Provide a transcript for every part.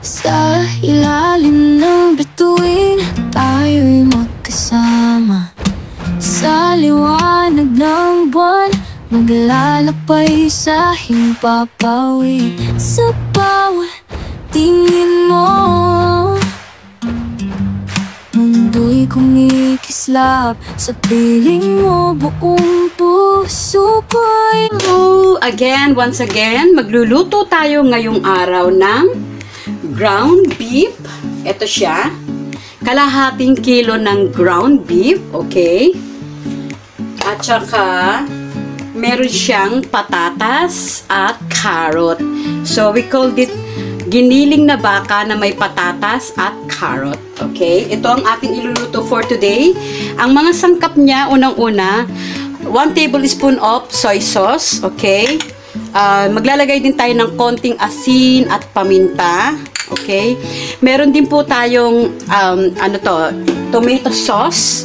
Sa ilalim ng bituin, tayo'y magkasama. Sa liwanag ng buwan, maglalakbay sa himpapawi. Sa bawat tingin mo, mundo'y kumikislap. Sa piling mo, buong puso ko'y once again, magluluto tayo ngayong araw ng ground beef. Ito siya. Kalahating kilo ng ground beef. Okay? At saka, meron siyang patatas at carrot. So, we called it giniling na baka na may patatas at carrot. Okay? Ito ang ating iluluto for today. Ang mga sangkap niya, unang-una, 1 tablespoon of soy sauce. Okay? Maglalagay din tayo ng konting asin at paminta. Okay? Meron din po tayong, tomato sauce.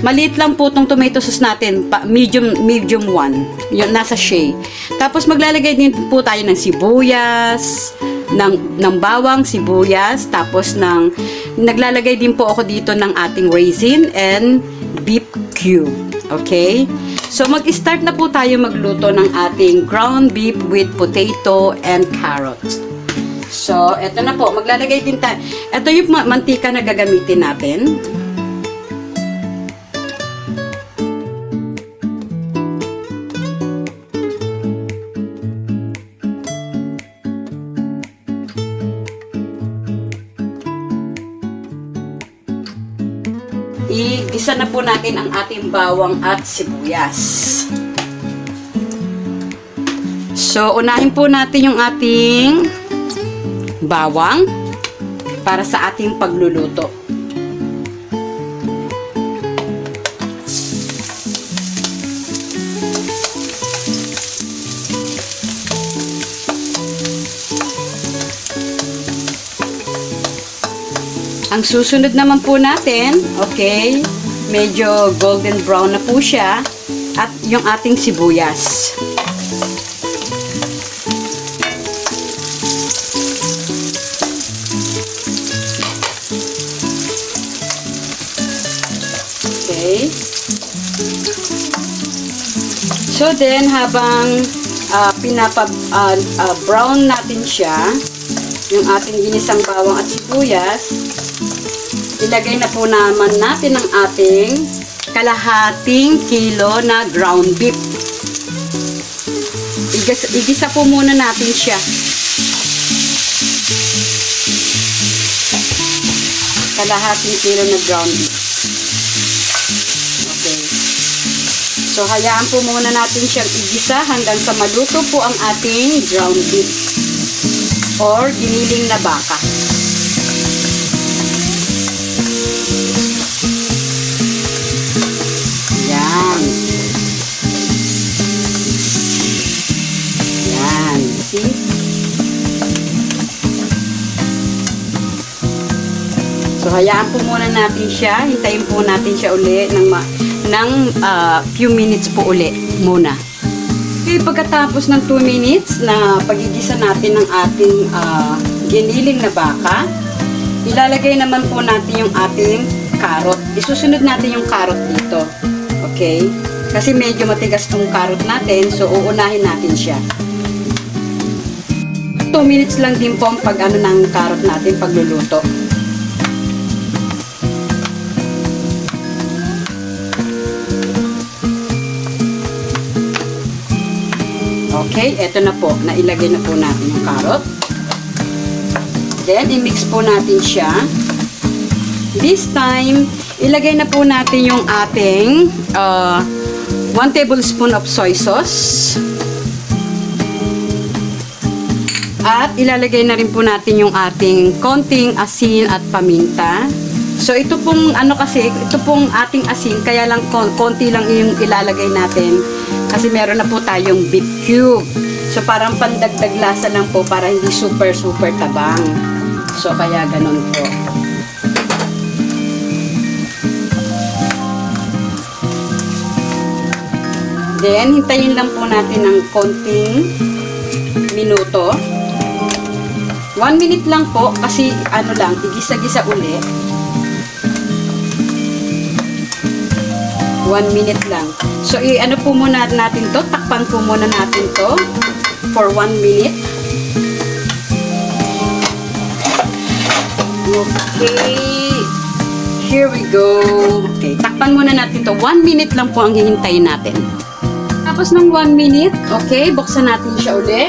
Maliit lang po itong tomato sauce natin, medium 1. Yun, nasa shade. Tapos maglalagay din po tayo ng sibuyas, ng bawang, sibuyas, tapos naglalagay din po ako dito ng ating raisin and beef cube. Okay? So, mag-start na po tayo magluto ng ating ground beef with potato and carrots. So, eto na po. Maglalagay din tayo. Ito yung mantika na gagamitin natin. Igisa na po natin ang ating bawang at sibuyas. So, unahin po natin yung ating bawang para sa ating pagluluto. Ang susunod naman po natin, okay, medyo golden brown na po siya, at yung ating sibuyas. Okay. So then, habang brown natin siya, yung ating ginisang bawang at sibuyas, ilagay na po naman natin ang ating kalahating kilo na ground beef. Igisa po muna natin siya. Kalahating kilo na ground beef. Okay. So, hayaan po muna natin siyang igisa hanggang sa maluto po ang ating ground beef or giniling na baka. Yan. Yan. See? So, hayaan po muna natin siya. Hintayin po natin siya uli ng few minutes po uli muna. Okay, pagkatapos ng 2 minutes na pagigisa natin ng ating giniling na baka, ilalagay naman po natin yung ating carrot. Isusunod natin yung carrot dito. Okay? Kasi medyo matigas tong carrot natin, so uunahin natin siya. 2 minutes lang din po ang pag-ano ng carrot natin pagluluto. Okay, eto na po. Nailagay na po natin yung carrot. Then, i-mix po natin siya. This time, ilagay na po natin yung ating 1 tablespoon of soy sauce. At ilalagay na rin po natin yung ating konting asin at paminta. So, ito pong ito pong ating asin, kaya lang konti lang yung ilalagay natin. Kasi meron na po tayong beef cube. So, parang pandagdag lasa lang po para hindi super tabang. So, kaya ganun po. Then, hintayin lang po natin ng konting minuto. 1 minute lang po kasi ano lang, igisa-gisa uli. 1 minute lang. So, ano po muna natin to? Takpan po muna natin to for 1 minute. Okay. Here we go. Okay, takpan muna natin to. 1 minute lang po ang hihintayin natin. Tapos ng 1 minute, okay, buksan natin siya uli.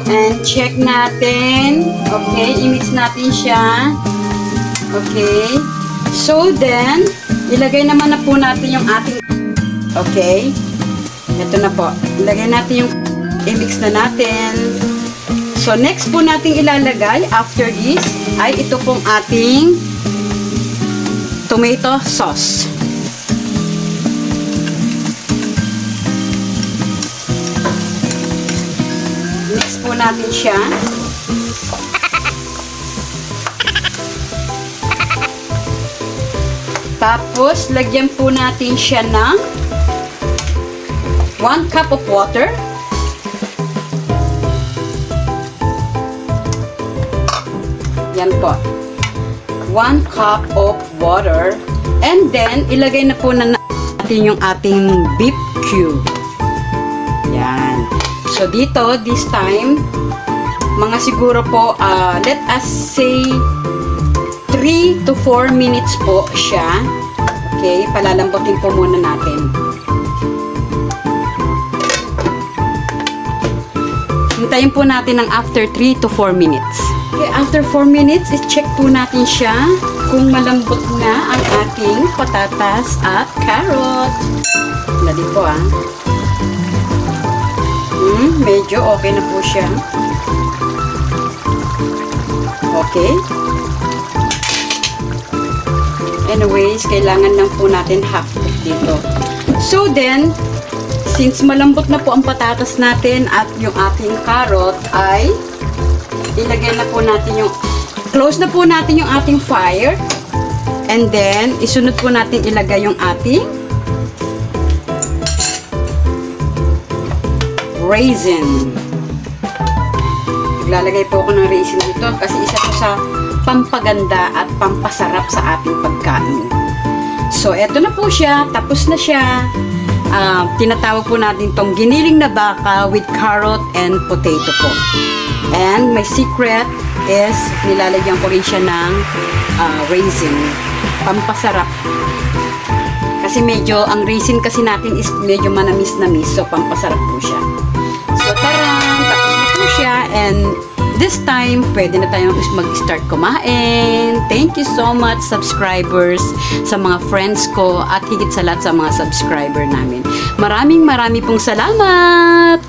And check natin. Okay, i-mix natin siya. Okay. So then, ilagay naman na po natin yung ating, okay. Ito na po. Ilagay natin yung, i-mix na natin. So, next po natin ilalagay after this ay ito pong ating tomato sauce. Mix po natin siya. Tapos, lagyan po natin siya ng 1 cup of water. Yan po. 1 cup of water. And then, ilagay na po na natin yung ating beef cube. Yan. So, dito, this time, mga siguro po, let us say, 3 to 4 minutes po siya. Okay, palalambutin po muna natin. Hintayin po natin ng after 3 to 4 minutes. Okay, after 4 minutes, i-check po natin siya kung malambot na ang ating patatas at carrot. Dali po medyo okay na po siya. Okay. Anyways, kailangan lang po natin half cook dito. So then, since malambot na po ang patatas natin at yung ating carrot ay ilagay na po natin yung, close na po natin yung ating fire. And then, isunod po natin ilagay yung ating raisin. Naglalagay po ako ng raisin dito kasi isa po sa pampaganda at pampasarap sa ating pagkain. So, eto na po siya. Tapos na siya. Tinatawag po natin tong giniling na baka with carrot and potato po. And my secret is nilalagyan ko rin siya ng raisin. Pampasarap. Kasi medyo, ang raisin kasi natin is medyo manamis-namis. So, pampasarap po siya. So, taran! Tapos na po siya. And this time, pwede na tayong mag-start kumain. Thank you so much, subscribers, sa mga friends ko at higit sa lahat sa mga subscriber namin. Maraming pong salamat!